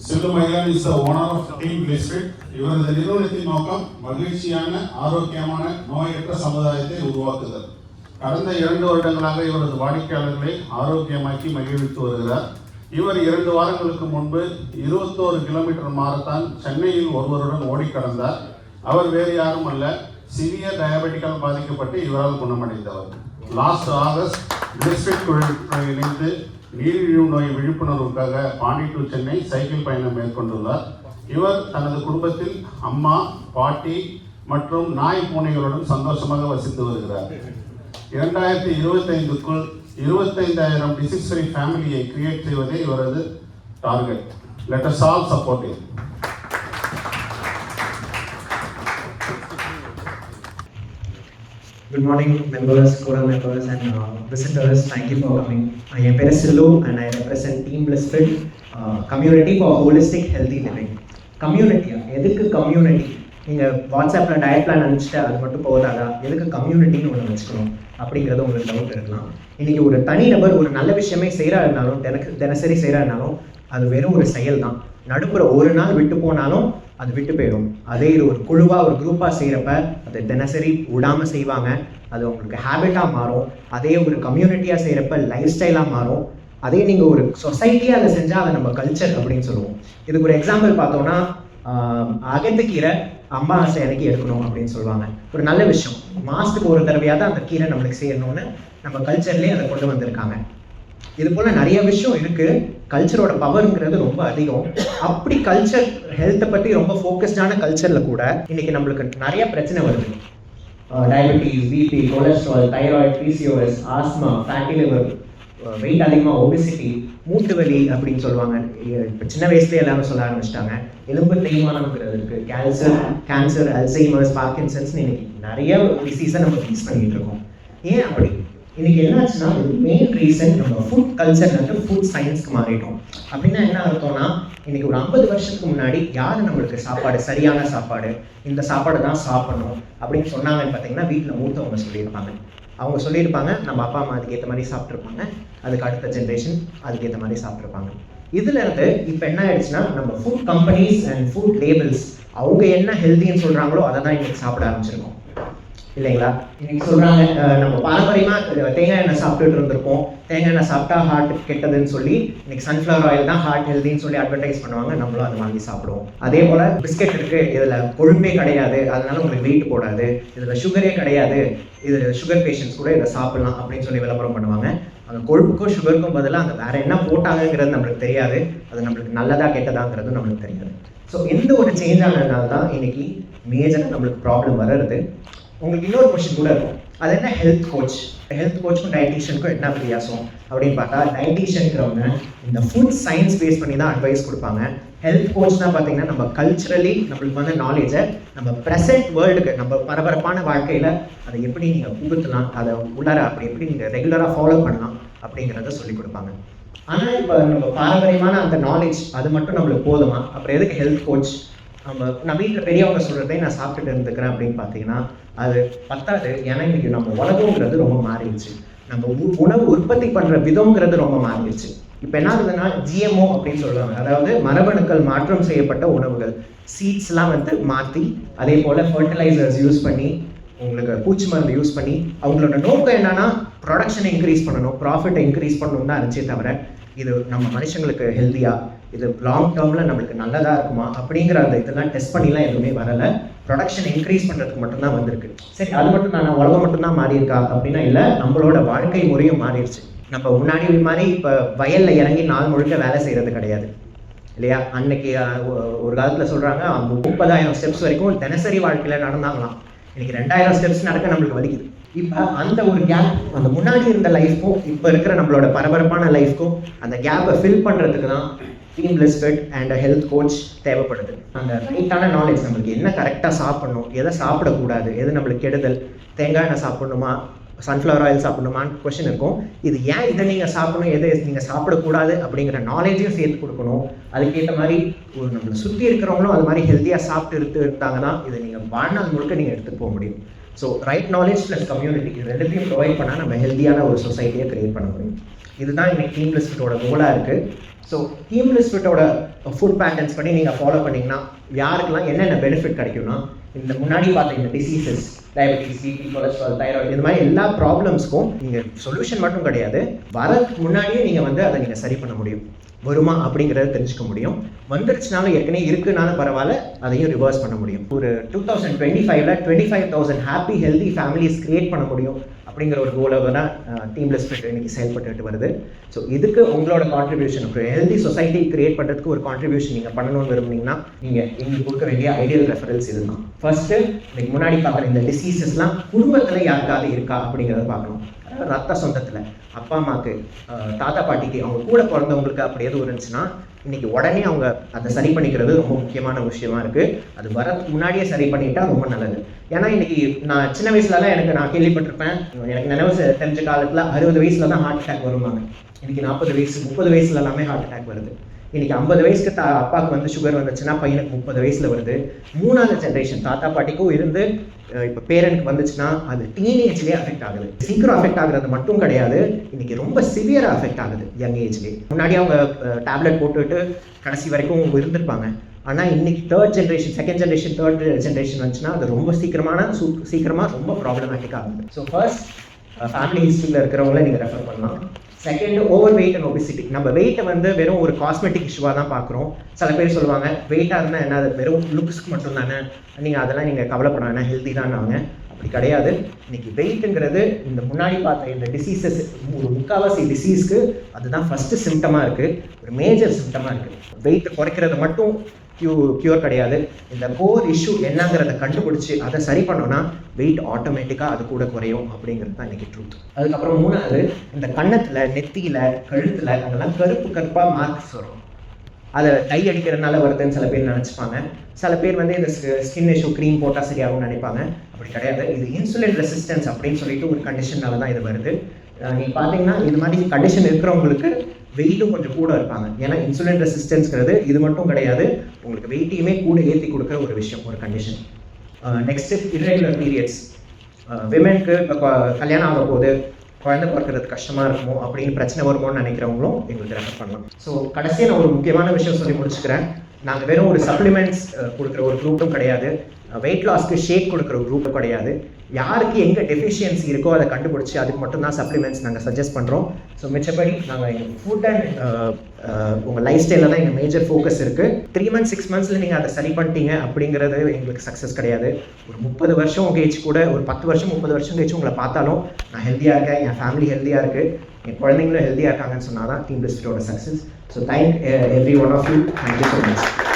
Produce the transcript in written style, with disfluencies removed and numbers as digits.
செல்லுமயிலன் is the owner of team Blissfit. இவரது நிறுவனத்தின் நோக்கம் மகிழ்ச்சியான, ஆரோக்கியமான, நோயற்ற சமுதாயத்தை உருவாக்குதல். கடந்த 2 வருடங்களாக இவரது வாடிக்கையாளர்களை ஆரோக்கியமாக்கி மகிழ்வித்து வருகிறார். இவர் 2 வாரங்களுக்கு முன்பு 21 கிலோமீட்டர் மாரத்தான் சென்னையில் ஒருவருடன் ஓடி கடந்தார். அவர் வேறு யாரும் அல்ல, சிவியர் டயபெட்டிக்கால் பாதிக்கப்பட்டு இவரால் குணமடைந்தவர். லாஸ்ட் ஆகஸ்ட் பிளிஸ்ஃபிட் குழுவுடன் இணைந்து நீரிழிவு நோய் விழிப்புணர்வுக்காக பாண்டி டு சென்னை சைக்கிள் பயணம் மேற்கொண்டுள்ளார். இவர் தனது குடும்பத்தில் அம்மா, பாட்டி மற்றும் நாய் பூனைகளுடன் சந்தோஷமாக வசித்து வருகிறார். 2025க்குள் 25,000 டிசீஸ் ஃப்ரீ ஃபேமிலியை கிரியேட் செய்வதே இவரது target. Let us all support him. Good morning, members, Quorum members, and visitors. Thank you for coming. I am Peres Sillu, and I represent Team Blissfit, community for holistic healthy living. Community, எதுக்கு community? நீங்கள் வாட்ஸ்அப்பில் diet plan அனுப்பிச்சிட்டு அது மட்டும் போதாதா, எதுக்கு கம்யூனிட்டின்னு ஒன்று வச்சுக்கணும் அப்படிங்கிறது உங்களுக்கு டவுட் இருக்கலாம். இன்றைக்கி ஒரு தனிநபர் ஒரு நல்ல விஷயமே செய்கிறா இருந்தாலும், தினசரி செய்கிறா இருந்தாலும் அது வெறும் ஒரு செயல் தான். நடுப்புற ஒரு நாள் விட்டு போனாலும் அது விட்டு போயிடும். அதே இது ஒரு குழுவாக ஒரு குரூப்பாக செய்கிறப்ப அதை தினசரி விடாமல் செய்வாங்க, அது உங்களுக்கு ஹேபிட்டாக மாறும். அதே ஒரு கம்யூனிட்டியாக செய்கிறப்ப லைஃப் ஸ்டைலாக மாறும். அதே நீங்கள் ஒரு சொசைட்டியாக அதை செஞ்சால் அதை நம்ம கல்ச்சர் அப்படின்னு சொல்லுவோம். இதுக்கு ஒரு எக்ஸாம்பிள் பார்த்தோன்னா, அகத்துக்கீரை அம்மாவாசை அன்னைக்கு எடுக்கணும் அப்படின்னு சொல்லுவாங்க. ஒரு நல்ல விஷயம். மாதத்துக்கு ஒரு தடவையாக தான் அந்த கீரை நம்மளுக்கு செய்யணும்னு நம்ம கல்ச்சர்லேயே அதை கொண்டு வந்திருக்காங்க. இது போல் நிறைய விஷயம் இருக்குது. கல்ச்சரோட பவருங்கிறது ரொம்ப அதிகம். அப்படி கல்ச்சர் ஹெல்த்தை பற்றி ரொம்ப ஃபோக்கஸ்டான கல்ச்சரில் கூட இன்றைக்கி நம்மளுக்கு நிறைய பிரச்சனை வருது. Diabetes, BP, cholesterol, thyroid, PCOS, asthma, fatty liver, weight அதிகமாக, ஒபிசிட்டி, மூட்டு வலி அப்படின்னு சொல்லுவாங்க. இப்போ சின்ன வயசுலேயே எல்லாரும் சொல்ல ஆரம்பிச்சிட்டாங்க. எலும்பு தேய்மானம்ங்கிறது இருக்குது. கேன்சர், அல்சைமர்ஸ், பார்க்கின்சன்ஸ்னு இன்னைக்கு நிறைய டிசீஸை நம்ம ஃபேஸ் பண்ணிகிட்டு இருக்கோம். ஏன் அப்படி? இன்னைக்கு என்னாச்சுன்னா, ஒரு மெயின் ரீசன் நம்ம ஃபுட் கல்ச்சர்லேருந்து ஃபுட் சயின்ஸ்க்கு மாறிட்டோம். அப்படின்னா என்ன அர்த்தம்னா, இன்னைக்கு ஒரு 50 வருஷத்துக்கு முன்னாடி யார் நம்மளுக்கு சாப்பாடு, சரியான சாப்பாடு, இந்த சாப்பாடு தான் சாப்பிடணும் அப்படின்னு சொன்னாங்கன்னு பார்த்தீங்கன்னா, வீட்டில் மூத்தவங்க சொல்லியிருப்பாங்க. அவங்க சொல்லியிருப்பாங்க, நம்ம அப்பா அம்மா அதுக்கேற்ற மாதிரி சாப்பிட்ருப்பாங்க, அதுக்கு அடுத்த ஜென்ரேஷன் அதுக்கேற்ற மாதிரி சாப்பிட்ருப்பாங்க. இதுலேருந்து இப்போ என்ன ஆயிடுச்சுன்னா, நம்ம food companies and food labels அவங்க என்ன ஹெல்த்தின்னு சொல்கிறாங்களோ அதை தான் இன்னைக்கு சாப்பிட ஆரம்பிச்சிருக்கோம், இல்லைங்களா? இன்னைக்கு சொல்கிறாங்க, நம்ம பாரம்பரியமாக தேங்காய் எண்ணெய் சாப்பிட்டுட்டு இருந்திருப்போம். தேங்காய் எண்ணெய் சாப்பிட்டா ஹார்ட் கெட்டதுன்னு சொல்லி இன்னைக்கு சன்ஃப்ளவர் ஆயில் தான் ஹார்ட் ஹெல்தின்னு சொல்லி அட்வர்டைஸ் பண்ணுவாங்க. நம்மளும் அதை வாங்கி சாப்பிடுவோம். அதே போல் பிஸ்கெட் இருக்குது, இதில் கொழுப்பே கிடையாது, அதனால உங்களுக்கு வெயிட் போடாது, இதில் சுகரே கிடையாது, இது சுகர் பேஷண்ட்ஸ் கூட இதை சாப்பிடலாம் அப்படின்னு சொல்லி விளம்பரம் பண்ணுவாங்க. அந்த கொழுப்புக்கும் சுகருக்கும் பதிலாக அந்த வேற என்ன போட்டாங்கிறது நம்மளுக்கு தெரியாது. அது நம்மளுக்கு நல்லதா கெட்டதாங்கிறது நம்மளுக்கு தெரியாது. ஸோ இந்த ஒரு சேஞ்ச் ஆனதுனால தான் இன்னைக்கு மேஜராக நம்மளுக்கு ப்ராப்ளம் வர்றது. உங்களுக்கு இன்னொரு கொஸ்டின் கூட இருக்கும், அது என்ன ஹெல்த் கோச்? ஹெல்த் கோச்சுக்கும் டயட்டீஷியனுக்கும் என்ன வித்தியாசம் அப்படின்னு பார்த்தா, டயட்டீஷியனுங்கிறவங்க இந்த ஃபுட் சயின்ஸ் பேஸ் பண்ணி தான் அட்வைஸ் கொடுப்பாங்க. ஹெல்த் கோச்னா பார்த்தீங்கன்னா, நம்ம கல்ச்சுரலி நம்மளுக்கு வந்து நாலேஜை நம்ம ப்ரெசென்ட் வேர்ல்டுக்கு, நம்ம பரபரப்பான வாழ்க்கையில் அதை எப்படி நீங்கள் புகுத்தலாம், அதை உள்ளார அப்படி எப்படி நீங்கள் ரெகுலராக ஃபாலோ பண்ணலாம் அப்படிங்கிறத சொல்லிக் கொடுப்பாங்க. ஆனால் இப்போ நம்ம பாரம்பரியமான அந்த நாலேஜ் அது மட்டும் நம்மளுக்கு போதுமா? அப்புறம் எதுக்கு ஹெல்த் கோச்? நான் வீட்டில் பெரியவங்க சொல்கிறதே நான் சாப்பிட்டுட்டு இருந்துக்கிறேன் அப்படின்னு பார்த்தீங்கன்னா அது பத்தாது. ஏன்னா இன்னைக்கு நம்ம உலகங்கிறது ரொம்ப மாறிடுச்சு. நம்ம உணவு உற்பத்தி பண்ணுற விதங்கிறது ரொம்ப மாறிடுச்சு. இப்போ என்ன ஆகுதுன்னா, ஜிஎம்ஓ அப்படின்னு சொல்லுவாங்க, அதாவது மரபணுக்கள் மாற்றம் செய்யப்பட்ட உணவுகள். சீட்ஸ்லாம் வந்து மாற்றி, அதே போல் ஃபர்டிலைசர்ஸ் யூஸ் பண்ணி, உங்களுக்கு பூச்சி மருந்து யூஸ் பண்ணி, அவங்களோட நோக்கம் என்னன்னா ப்ரொடக்ஷனை இன்க்ரீஸ் பண்ணணும், ப்ராஃபிட்டை இன்க்ரீஸ் பண்ணணும் தான் இருந்துச்சே தவிர, இது நம்ம மனுஷங்களுக்கு ஹெல்த்தியா, இது லாங் டேர்மில் நம்மளுக்கு நல்லதாக இருக்குமா அப்படிங்கிற அந்த இதெல்லாம் டெஸ்ட் பண்ணிலாம் எதுவுமே வரலை. ப்ரொடக்ஷன் இன்க்ரீஸ் பண்ணுறதுக்கு மட்டும்தான் வந்திருக்கு. சரி, அது மட்டும் தான் உலகம் மட்டும்தான் மாறி இருக்கா அப்படின்னா இல்லை, நம்மளோட வாழ்க்கை முறையும் மாறிடுச்சு. நம்ம முன்னாடி மாதிரி இப்போ வயலில் இறங்கி நாள் முழுக்க வேலை செய்கிறது கிடையாது, இல்லையா? அன்னைக்கு ஒரு காலத்தில் சொல்கிறாங்க 30,000 ஸ்டெப்ஸ் வரைக்கும் தினசரி வாழ்க்கையில் நடந்தாங்களாம். இன்னைக்கு 2,000 ஸ்டெப்ஸ் நடக்க நம்மளுக்கு வலிக்குது. இப்போ அந்த ஒரு கேப், அந்த முன்னாடி இருந்த லைஃப்க்கும் இப்போ இருக்கிற நம்மளோட பரபரப்பான லைஃப்க்கும் அந்த கேப்பை ஃபில் பண்ணுறதுக்கு தான் டீம் பிளிஸ்ஃபிட் அண்ட் ஹெல்த் கோச் தேவைப்படுது. அந்த ரைட்டான நாலேஜ், நம்மளுக்கு என்ன கரெக்டாக சாப்பிடணும், எதை சாப்பிடக்கூடாது, எது நம்மளுக்கு கெடுதல், தேங்காய் எண்ணெய் சாப்பிடணுமா, சன்ஃப்ளவர் ஆயில் சாப்பிடணுமான்னு கொஸ்டின் இருக்கும். இது ஏன் இதை நீங்கள் சாப்பிடணும், எதை நீங்கள் சாப்பிடக்கூடாது அப்படிங்கிற நாலேஜையும் சேர்த்து கொடுக்கணும். அதுக்கேற்ற மாதிரி ஒரு நம்மளை சுற்றி இருக்கிறவங்களும் அது மாதிரி ஹெல்த்தியாக சாப்பிட்டு இருந்தாங்கன்னா இதை நீங்கள் வாழ்நாள் முழுக்க நீங்கள் எடுத்துகிட்டு போக முடியும். So right knowledge plus community இது ரெண்டுத்தையும் ப்ரொவைட் பண்ணால் நம்ம ஹெல்த்தியான ஒரு சொசைட்டியை கிரியேட் பண்ண முடியும். இதுதான் இன்னைக்கு டீம் பிளிஸ்ஃபிட்டோட கோலாக இருக்குது. ஸோ டீம் பிளிஸ்ஃபிட்டோட ஃபுட் பேட்டர்ன்ஸ் படி நீங்கள் ஃபாலோ பண்ணிங்கன்னா யாருக்கெல்லாம் என்னென்ன பெனிஃபிட் கிடைக்கும்னா, இந்த முன்னாடி பார்த்த இந்த diseases, diabetes, BP, cholesterol, thyroid, இந்த மாதிரி எல்லா ப்ராப்ளம்ஸ்க்கும் நீங்கள் சொல்யூஷன் மட்டும் கிடையாது, வரதுக்கு முன்னாடியே நீங்கள் வந்து அதை நீங்கள் சரி பண்ண முடியும். வருமா அப்படிங்கிறத தெரிஞ்சுக்க முடியும். வந்துருச்சுனாலும் ஏற்கனவே இருக்குனாலும் பரவாயில்ல, அதையும் ரிவர்ஸ் பண்ண முடியும். ஒரு 2025ல் 25,000 ஹாப்பி ஹெல்தி ஃபேமிலிஸ் கிரியேட் பண்ண முடியும் அப்படிங்கிற ஒரு கோலாக தான் டீம் பிளிஸ்ஃபிட் இன்னைக்கு செயல்பட்டு வருது. ஸோ இதுக்கு உங்களோட கான்ட்ரிபியூஷன், ஒரு ஹெல்தி சொசைட்டி கிரியேட் பண்ணுறதுக்கு ஒரு கான்ட்ரிபியூஷன் நீங்கள் பண்ணணும்னு விரும்புனீங்கன்னா நீங்கள் எங்களுக்கு கொடுக்க வேண்டிய ஐடியல் ரெஃபரன்ஸ் இதுதான். ஃபர்ஸ்ட்டு இன்னைக்கு முன்னாடி பார்க்குற இந்த டிசீசஸ்லாம் குடும்பத்தில் யாருக்காவது இருக்கா அப்படிங்கிறத பார்க்கணும். ரத்த சொந்தத்தில் அப்பா அம்மாவுக்கு, தாத்தா பாட்டிக்கு, அவங்க கூட பிறந்தவங்களுக்கு அப்படி எதுவும் இருந்துச்சுன்னா இன்னைக்கு உடனே அவங்க அதை சரி பண்ணிக்கிறது ரொம்ப முக்கியமான விஷயமா இருக்கு. அது வரதுக்கு முன்னாடியே சரி பண்ணிட்டா ரொம்ப நல்லது. ஏன்னா இன்னைக்கு நான் சின்ன வயசுலலாம் நான் கேள்விப்பட்டிருப்பேன், எனக்கு நினைவு தெரிஞ்ச காலத்தில் 60 வயசுல தான் ஹார்ட் அட்டாக் வருவாங்க. இன்னைக்கு 40 வயசு 30 வயசுல எல்லாமே ஹார்ட் அட்டாக் வருது. இன்னைக்கு 50 வயசுக்கு அப்பாவுக்கு வந்து சுகர் வந்துச்சுன்னா பையனுக்கு 30 வயசுல வருது. 3வது ஜென்ரேஷன் தாத்தா பாட்டிக்கும் இருந்து இப்போ பேரண்ட்க்கு வந்துச்சுன்னா அது டீனேஜ்லேயே அஃபெக்ட் ஆகுது. சீக்கிரம் அஃபெக்ட் ஆகுறது மட்டும் கிடையாது, இன்னைக்கு ரொம்ப சிவியராக அஃபெக்ட் ஆகுது யங் ஏஜ்லேயே. முன்னாடி அவங்க டேப்லெட் போட்டுட்டு கடைசி வரைக்கும் இருந்திருப்பாங்க. ஆனால் இன்னைக்கு 3rd generation, 2nd generation, 3rd generation வந்துச்சுன்னா அது ரொம்ப சீக்கிரமாக ரொம்ப ப்ராப்ளமேட்டிக்காக ஆகுது. ஸோ ஃபர்ஸ்ட் ஃபேமிலி ஹிஸ்ட்ரியில் இருக்கிறவங்கள நீங்கள் ரெஃபர் பண்ணலாம். Second, over weight and obesity. நம்ம வெயிட்டை வந்து வெறும் ஒரு காஸ்மெட்டிக் இஷ்யூவாக தான் பார்க்குறோம். சில பேர் சொல்லுவாங்க வெயிட்டாக இருந்தால் என்ன, அது வெறும் லுக்ஸ்க்கு மட்டும் தானே, அதெல்லாம் நீங்கள் கவலைப்பட வேணாம், ஹெல்த்தி தான். அப்படி கிடையாது. இன்னைக்கு வெயிட்டுங்கிறது இந்த முன்னாடி பார்த்த இந்த டிசீசஸ், ஒரு முக்கால்வாசி டிசீஸ்க்கு அதுதான் ஃபஸ்ட்டு சிம்டமாக இருக்குது, ஒரு மேஜர் சிம்டமாக இருக்குது. வெயிட் குறைக்கிறது மட்டும் க்யூர் கிடையாது. இந்த கோர் இஷ்யூ என்னங்கிறத கண்டுபிடிச்சி அதை சரி பண்ணோன்னா வெயிட் ஆட்டோமேட்டிக்காக அது கூட குறையும் அப்படிங்கிறது தான் இன்றைக்கி ட்ரூத். அதுக்கப்புறம் 3வது, இந்த கன்னத்தில், நெத்தியில், கழுத்தில் அங்கெல்லாம் கருப்பாக மார்க்ஸ் வரும். அதை டை அடிக்கிறதுனால வருதுன்னு சில பேர் நினச்சிப்பாங்க. சில பேர் வந்து இந்த ஸ்கின் இஷ்யூ க்ரீம் போட்டால் சரியாகும்னு நினைப்பாங்க. அப்படி கிடையாது. இது இன்சுலின் ரெசிஸ்டன்ஸ் அப்படின்னு சொல்லிட்டு ஒரு கண்டிஷனால தான் இது வருது. நீங்கள் பார்த்தீங்கன்னா இது மாதிரி கண்டிஷன் இருக்கிறவங்களுக்கு வெயிட்டும் கொஞ்சம் கூட இருப்பாங்க. ஏன்னா இன்சுலின் ரெசிஸ்டன்ஸ்ங்கிறது இது மட்டும் கிடையாது, உங்களுக்கு வெயிட்டையுமே கூட ஏற்றி கொடுக்குற ஒரு விஷயம், ஒரு கண்டிஷன். Next irregular periods. விமென்க்கு இப்போ கல்யாணம் ஆக போது, குழந்தை பிறக்கிறது கஷ்டமாக இருக்குமோ அப்படின்னு பிரச்சனை வருமோன்னு நினைக்கிறவங்களும் எங்களுக்கு ரெஃபர் பண்ணலாம். ஸோ கடைசியாக நான் ஒரு முக்கியமான விஷயம் சொல்லி முடிச்சுக்கிறேன். நாங்கள் வெறும் ஒரு சப்ளிமெண்ட்ஸ் கொடுக்குற ஒரு குரூப்பும் கிடையாது, வெயிட் லாஸ்க்கு ஷேக் கொடுக்குற ஒரு குரூப்பும் கிடையாது. யாருக்கு எங்கே டெஃபிஷியன்சி இருக்கோ அதை கண்டுபிடிச்சி அதுக்கு மட்டும்தான் சப்ளிமெண்ட்ஸ் நாங்கள் சஜஸ்ட் பண்ணுறோம். ஸோ மிச்சப்படி நாங்கள் எங்கள் ஃபுட் அண்ட் உங்கள் லைஃப் ஸ்டைலில் தான் எங்கள் மேஜர் ஃபோக்கஸ் இருக்குது. 3 months 6 monthsல நீங்கள் அதை சரி பண்ணிட்டீங்க அப்படிங்கிறது எங்களுக்கு சக்ஸஸ் கிடையாது. ஒரு 30 வருஷம் கழிச்சு கூட, ஒரு 10 வருஷம் 30 வருஷம் கழிச்சு உங்களை பார்த்தாலும் நான் ஹெல்த்தியாக இருக்கேன், என் ஃபேமிலி ஹெல்த்தியாக இருக்குது, என் குழந்தைங்களும் ஹெல்த்தியாக இருக்காங்கன்னு சொன்னால் தான் டீம் பிளிஸ்ஃபிட்டோட success. So thank every one of you. Thank you so much.